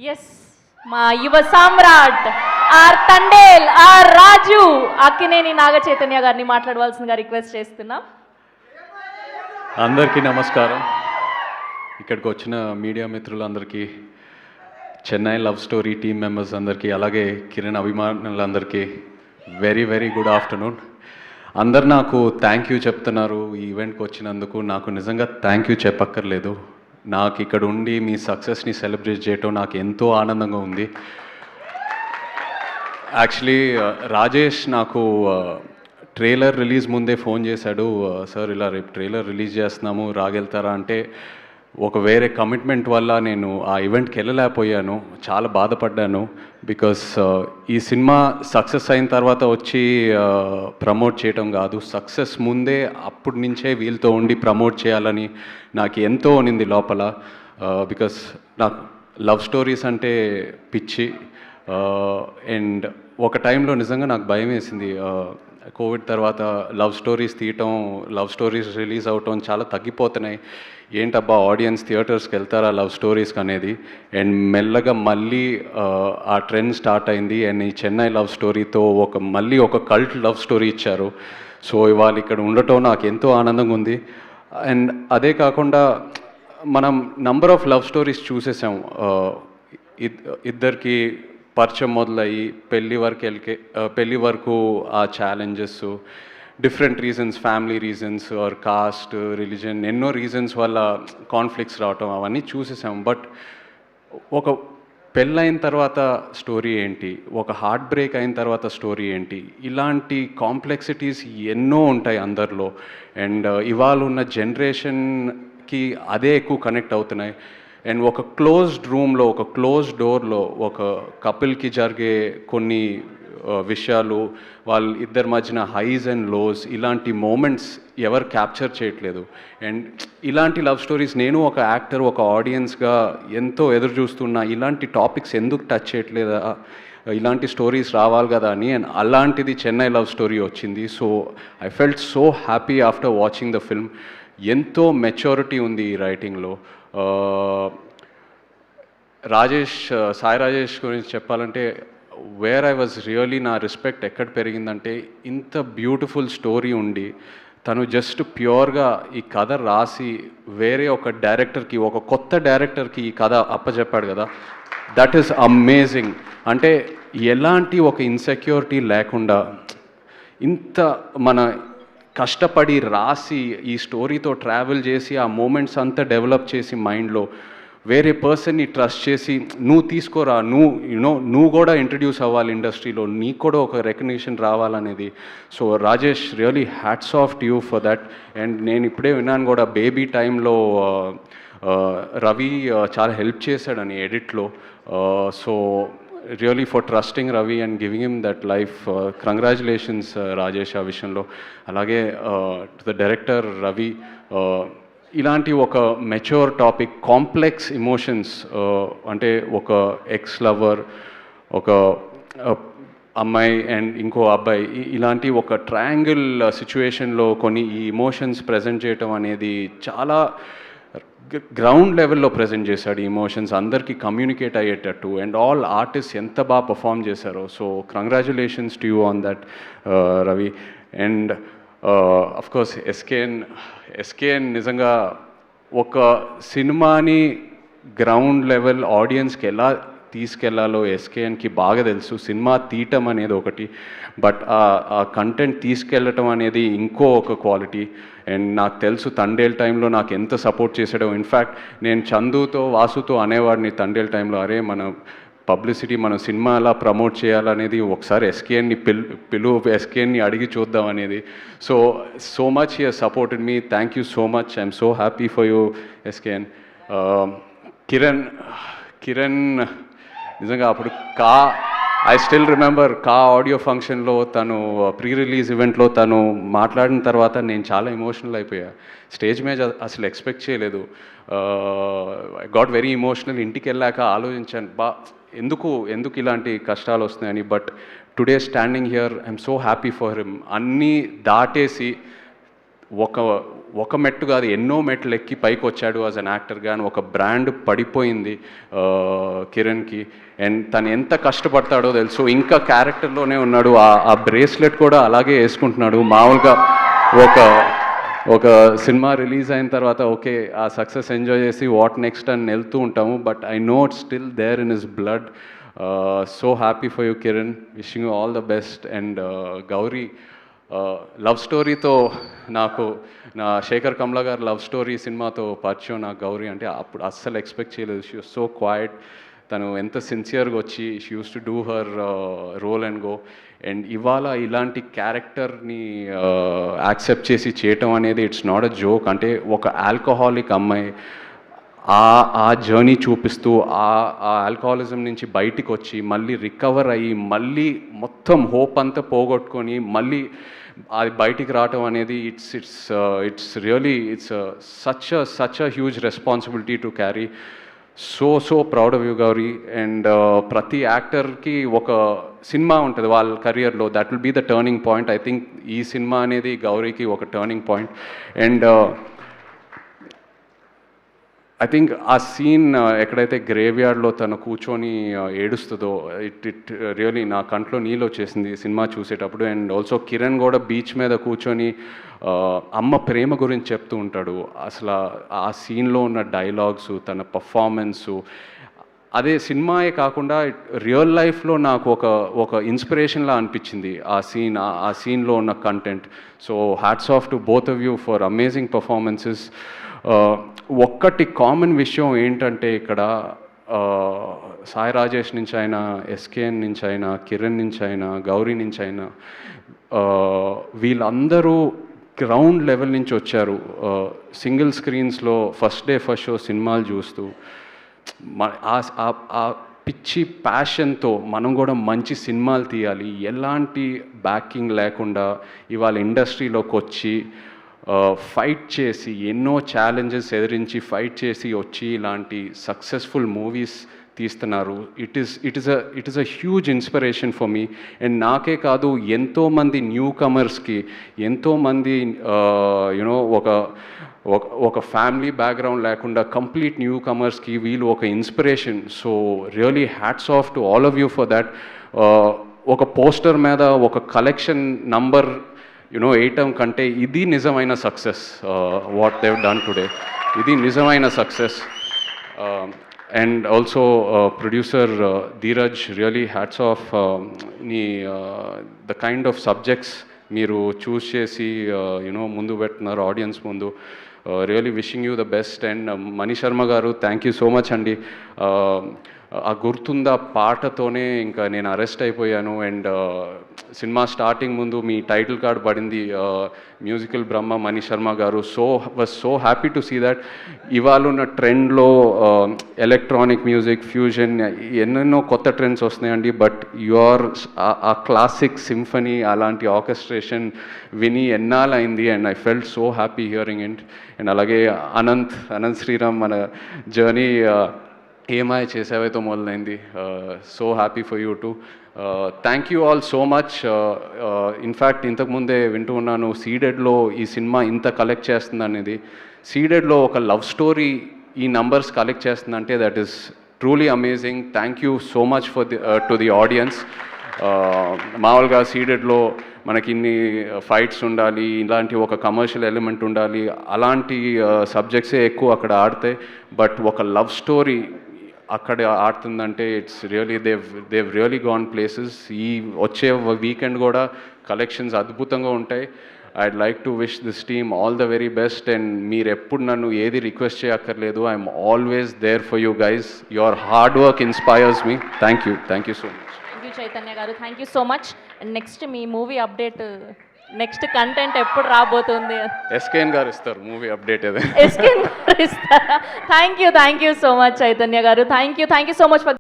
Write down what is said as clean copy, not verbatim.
Yes, మా యువ సామ్రాట్ are Thandel are రాజు అక్కినేని నాగ చైతన్య గారిని మాట్లాడవలసిందిగా రిక్వెస్ట్ చేస్తున్నాం. అందరికీ నమస్కారం. ఇక్కడికి వచ్చిన మీడియా మిత్రులందరికీ, Chennai love story team members అందరికీ, అలాగే కిరణ్ అభిమానులందరికీ వెరీ వెరీ గుడ్ ఆఫ్టర్నూన్. అందరు నాకు థ్యాంక్ యూ చెప్తున్నారు ఈ ఈవెంట్కి వచ్చినందుకు. నాకు నిజంగా థ్యాంక్ యూ చెప్పక్కర్లేదు. నాకు ఇక్కడ ఉండి మీ సక్సెస్ని సెలబ్రేట్ చేయటం నాకు ఎంతో ఆనందంగా ఉంది. యాక్చువల్లీ రాజేష్ నాకు ట్రైలర్ రిలీజ్ ముందే ఫోన్ చేశాడు, సార్ ఇలా రేపు ట్రైలర్ రిలీజ్ చేస్తున్నాము రాగెళ్తారా అంటే, ఒక వేరే కమిట్మెంట్ వల్ల నేను ఆ ఈవెంట్కి వెళ్ళలేకపోయాను. చాలా బాధపడ్డాను. బికాస్ ఈ సినిమా సక్సెస్ అయిన తర్వాత వచ్చి ప్రమోట్ చేయటం కాదు, సక్సెస్ ముందే అప్పటి నుంచే వీళ్ళతో ఉండి ప్రమోట్ చేయాలని నాకు ఎంతో ఉన్నింది లోపల. బికాస్ నాకు లవ్ స్టోరీస్ అంటే పిచ్చి. అండ్ ఒక టైంలో నిజంగా నాకు భయం వేసింది. కోవిడ్ తర్వాత లవ్ స్టోరీస్ తీయటం, లవ్ స్టోరీస్ రిలీజ్ అవటం చాలా తగ్గిపోతున్నాయి. ఏంటబ్బా ఆడియన్స్ థియేటర్స్కి వెళ్తారా లవ్ స్టోరీస్కి అనేది. అండ్ మెల్లగా మళ్ళీ ఆ ట్రెండ్ స్టార్ట్ అయింది. అండ్ ఈ చెన్నై లవ్ స్టోరీతో మళ్ళీ ఒక కల్ట్ లవ్ స్టోరీ ఇచ్చారు. సో ఇవాళ ఇక్కడ ఉండటం నాకు ఎంతో ఆనందంగా ఉంది. అండ్ అదే కాకుండా మనం నంబర్ ఆఫ్ లవ్ స్టోరీస్ చూసేసాం. ఇద్దరికి పరిచయం మొదలయ్యి పెళ్ళి వరకు ఆ challenges, different reasons, family reasons or caste, religion, ఎన్నో రీజన్స్ వల్ల కాన్ఫ్లిక్ట్స్ రావటం అవన్నీ చూసేసాం. బట్ ఒక పెళ్ళైన తర్వాత స్టోరీ ఏంటి, ఒక హార్ట్ బ్రేక్ అయిన తర్వాత స్టోరీ ఏంటి, ఇలాంటి కాంప్లెక్సిటీస్ ఎన్నో ఉంటాయి అందరిలో. అండ్ ఇవాళ ఉన్న జనరేషన్కి అదే ఎక్కువ కనెక్ట్ అవుతున్నాయి. అండ్ ఒక క్లోజ్డ్ రూమ్లో, ఒక క్లోజ్డ్ డోర్లో ఒక కపుల్కి జరిగే కొన్ని విషయాలు, వాళ్ళ ఇద్దరి మధ్యన హైస్ అండ్ లోస్, ఇలాంటి మూమెంట్స్ ఎవరు క్యాప్చర్ చేయట్లేదు. అండ్ ఇలాంటి లవ్ స్టోరీస్ నేను ఒక యాక్టర్, ఒక ఆడియన్స్గా ఎంతో ఎదురు చూస్తున్నా. ఇలాంటి టాపిక్స్ ఎందుకు టచ్ చేయట్లేదా, ఇలాంటి స్టోరీస్ రావాలి కదా అని. అండ్ అలాంటిది చెన్నై లవ్ స్టోరీ వచ్చింది. So I felt so happy after watching the film. ఎంతో మెచ్యూరిటీ ఉంది ఈ రైటింగ్లో. సాయి రాజేష్ గురించి చెప్పాలంటే, వేర్ ఐ వాజ్ రియలీ, నా రెస్పెక్ట్ ఎక్కడ పెరిగిందంటే, ఇంత బ్యూటిఫుల్ స్టోరీ ఉండి తను జస్ట్ ప్యూర్గా ఈ కథ రాసి వేరే ఒక డైరెక్టర్కి, ఒక కొత్త డైరెక్టర్కి ఈ కథ అప్పచెప్పాడు కదా, దట్ ఈస్ అమేజింగ్. అంటే ఎలాంటి ఒక ఇన్సెక్యూరిటీ లేకుండా ఇంత మన కష్టపడి రాసి ఈ స్టోరీతో ట్రావెల్ చేసి ఆ మూమెంట్స్ అంతా డెవలప్ చేసి మైండ్లో వేరే పర్సన్ని ట్రస్ట్ చేసి, నువ్వు తీసుకోరా, నువ్వు కూడా ఇంట్రడ్యూస్ అవ్వాలి ఇండస్ట్రీలో, నీకు కూడా ఒక రికగ్నిషన్ రావాలనేది. So Rajesh, really hats off to you for that. And నేను ఇప్పుడే విన్నాను కూడా, బేబీ టైంలో రవి చాలా హెల్ప్ చేశాడని ఎడిట్లో. So really for trusting Ravi and giving him that life. Congratulations Rajesh ఆ విషయంలో. అలాగే టు ద డైరెక్టర్ రవి, ఇలాంటి ఒక మెచ్యూర్ టాపిక్, కాంప్లెక్స్ ఇమోషన్స్, అంటే ఒక ఎక్స్ లవర్, ఒక అమ్మాయి అండ్ ఇంకో అబ్బాయి, ఇలాంటి ఒక ట్రయాంగిల్ సిచ్యువేషన్లో కొన్ని ఈ ఇమోషన్స్ ప్రజెంట్ చేయటం అనేది చాలా గ్రౌండ్ లెవెల్లో ప్రజెంట్ చేశాడు. ఈ ఇమోషన్స్ అందరికీ కమ్యూనికేట్ అయ్యేటట్టు. అండ్ ఆల్ ఆర్టిస్ట్ ఎంత బాగా పర్ఫామ్ చేశారో. So congratulations to you on that Ravi. And of course SKN నిజంగా ఒక సినిమాని గ్రౌండ్ లెవెల్ ఆడియన్స్కి ఎలా తీసుకెళ్లాలో ఎస్కేఎన్కి బాగా తెలుసు. సినిమా తీయటం అనేది ఒకటి, బట్ ఆ కంటెంట్ తీసుకెళ్ళటం అనేది ఇంకో ఒక క్వాలిటీ. అండ్ నాకు తెలుసు తండేల్ టైంలో నాకు ఎంత సపోర్ట్ చేశాడో. ఇన్ఫ్యాక్ట్ నేను చందుతో, వాసుతో అనేవాడిని తండేల్ టైంలో, అరే మన పబ్లిసిటీ, మన సినిమా ఎలా ప్రమోట్ చేయాలనేది ఒకసారి ఎస్కేఎన్ని ఎస్కేఎన్ని అడిగి చూద్దాం అనేది. So much he has supported me. Thank you so much. I'm so happy for you SKN. Kiran నిజంగా అప్పుడు ఐ స్టిల్ రిమెంబర్ ఆడియో ఫంక్షన్లో తను ప్రీ రిలీజ్ ఈవెంట్లో తను మాట్లాడిన తర్వాత నేను చాలా ఎమోషనల్ అయిపోయా. స్టేజ్ మీద అసలు ఎక్స్పెక్ట్ చేయలేదు. I got very emotional. ఇంటికి వెళ్ళాక ఆలోచించాను, ఎందుకు ఇలాంటి కష్టాలు వస్తున్నాయని. But today standing here I'm so happy for him. అన్నీ దాటేసి ఒక మెట్టు కాదు ఎన్నో మెట్లు ఎక్కి పైకి వచ్చాడు యాజ్ అన్ యాక్టర్గా అని ఒక బ్రాండ్ పడిపోయింది కిరణ్కి. అండ్ తను ఎంత కష్టపడతాడో తెలుసు, ఇంకా క్యారెక్టర్లోనే ఉన్నాడు. ఆ బ్రేస్లెట్ కూడా అలాగే వేసుకుంటున్నాడు. మామూలుగా ఒక సినిమా రిలీజ్ అయిన తర్వాత ఓకే ఆ సక్సెస్ ఎంజాయ్ చేసి వాట్ నెక్స్ట్ అని వెళ్తూ ఉంటాము, but I know it's still there in his blood. So happy for you Kiran, wishing you all the best. And Gowri love స్టోరీతో నాకు నా శేఖర్ కమ్లా గారు లవ్ స్టోరీ సినిమాతో పరిచయం నాకు గౌరీ అంటే అప్పుడు అస్సలు ఎక్స్పెక్ట్ చేయలేదు. షీ వాజ్ సో క్వైట్, తను ఎంత సిన్సియర్గా వచ్చి she used to do her role and go. And ఇవాళ ఇలాంటి క్యారెక్టర్ని యాక్సెప్ట్ చేసి చేయటం అనేది ఇట్స్ నాట్ అ జోక్. అంటే ఒక ఆల్కహాలిక్ అమ్మాయి ఆ జర్నీ చూపిస్తూ ఆ ఆల్కహాలిజం నుంచి బయటికి వచ్చి మళ్ళీ రికవర్ అయ్యి మళ్ళీ మొత్తం హోప్ అంతా పోగొట్టుకొని మళ్ళీ అది బయటికి రావటం అనేది it's really such a huge responsibility to carry. So proud of you Gauri. And ప్రతి యాక్టర్కి ఒక సినిమా ఉంటుంది వాళ్ళ కెరియర్లో, that will be the turning point. I think ఈ సినిమా అనేది గౌరీకి ఒక turning point. And I think ఆ సీన్ ఎక్కడైతే గ్రేవ్ యార్డ్లో తను కూర్చొని ఏడుస్తుందో ఇట్ రియలీ నా కంట్లో నీళ్ళు వచ్చేసింది సినిమా చూసేటప్పుడు. అండ్ ఆల్సో కిరణ్ కూడా బీచ్ మీద కూర్చొని అమ్మ ప్రేమ గురించి చెప్తూ ఉంటాడు. అసలు ఆ సీన్లో ఉన్న డైలాగ్స్, తన పర్ఫార్మెన్సు, అదే సినిమాయే కాకుండా రియల్ లైఫ్లో నాకు ఒక ఇన్స్పిరేషన్లా అనిపించింది ఆ సీన్లో ఉన్న content. So hats off to both of you for amazing performances. ఒక్కటి కామన్ విషయం ఏంటంటే ఇక్కడ సాయి రాజేష్ నుంచి అయినా, ఎస్కేఎన్ నుంచి అయినా, కిరణ్ నుంచి అయినా, గౌరీ నుంచి అయినా వీళ్ళందరూ గ్రౌండ్ లెవెల్ నుంచి వచ్చారు. సింగిల్ స్క్రీన్స్లో ఫస్ట్ డే ఫస్ట్ షో సినిమాలు చూస్తూ ఆ పిచ్చి ప్యాషన్తో మనం కూడా మంచి సినిమాలు తీయాలి, ఎలాంటి బ్యాకింగ్ లేకుండా ఇవాళ ఇండస్ట్రీలోకి వచ్చి ఫైట్ చేసి ఎన్నో ఛాలెంజెస్ ఎదిరించి ఫైట్ చేసి వచ్చి ఇలాంటి సక్సెస్ఫుల్ మూవీస్ తీస్తున్నారు. It is a huge inspiration for me. And నాకే కాదు, ఎంతోమంది న్యూ కమర్స్కి, ఎంతోమంది యునో ఒక ఫ్యామిలీ బ్యాక్గ్రౌండ్ లేకుండా కంప్లీట్ న్యూ కమర్స్కి వీళ్ళు ఒక inspiration. So really hats off to all of you for that. ఒక పోస్టర్ మీద ఒక కలెక్షన్ నంబర్ వేయటం కంటే ఇది నిజమైన success. What Dev done today, ఇది నిజమైన success. And also producer Dheeraj, really hats of. The kind of subjects మీరు చూస్ చేసి ముందు పెడుతున్నారు ఆడియన్స్ ముందు. Really wishing you the best. And Mani Sharma గారు, థ్యాంక్ యూ సో మచ్ అండి. ఆ గుర్తుందా పాటతోనే ఇంకా నేను అరెస్ట్ అయిపోయాను. అండ్ సినిమా స్టార్టింగ్ ముందు మీ టైటిల్ కార్డ్ పడింది musical Brahma Mani Sharma garu. Was so happy to see that. ఇవాళ ఉన్న ట్రెండ్లో ఎలక్ట్రానిక్ మ్యూజిక్, ఫ్యూజన్, ఎన్నెన్నో కొత్త ట్రెండ్స్ వస్తున్నాయండి. బట్ ఆ క్లాసిక్ సింఫనీ అలాంటి ఆర్కెస్ట్రేషన్ విని ఎన్నాళ్ళైంది. And I felt so happy hearing it. And అలాగే అనంత్ శ్రీరామ్, మన జర్నీ ఏమాయ చేసావేతో మొదలైంది. So happy for you too. Thank you all so much. In fact ఇంతకుముందే వింటూ ఉన్నాను సీడెడ్లో ఈ సినిమా ఇంత కలెక్ట్ చేస్తుంది అనేది. సీడెడ్లో ఒక లవ్ స్టోరీ ఈ నంబర్స్ కలెక్ట్ చేస్తుందంటే that is truly amazing. Thank you so much for to the audience. మామూలుగా సీడెడ్లో మనకి ఇన్ని ఫైట్స్ ఉండాలి, ఇలాంటి ఒక కమర్షియల్ ఎలిమెంట్ ఉండాలి, అలాంటి సబ్జెక్ట్సే ఎక్కువ అక్కడ ఆడతాయి. బట్ ఒక లవ్ స్టోరీ అక్కడ ఆడుతుందంటే it's really they've really gone places. ఈ వచ్చే వీకెండ్ కూడా కలెక్షన్స్ అద్భుతంగా ఉంటాయి. I'd like to wish this team all the very best. And మీరు ఎప్పుడు నన్ను ఏది రిక్వెస్ట్ చేయక్కర్లేదు. I'm always there for you guys. Your hard work inspires me. Thank you so much. Thank you Chaitanya గారు, thank you so much. And next మీ movie update, next content ఎప్పుడు రాబోతుంది? SKN గారు ఇస్తారు మూవీ అప్డేట్ ఏదైనా. SKN గారు ఇస్తారా? Thank you so much Chaitanya గారు. Thank you so much for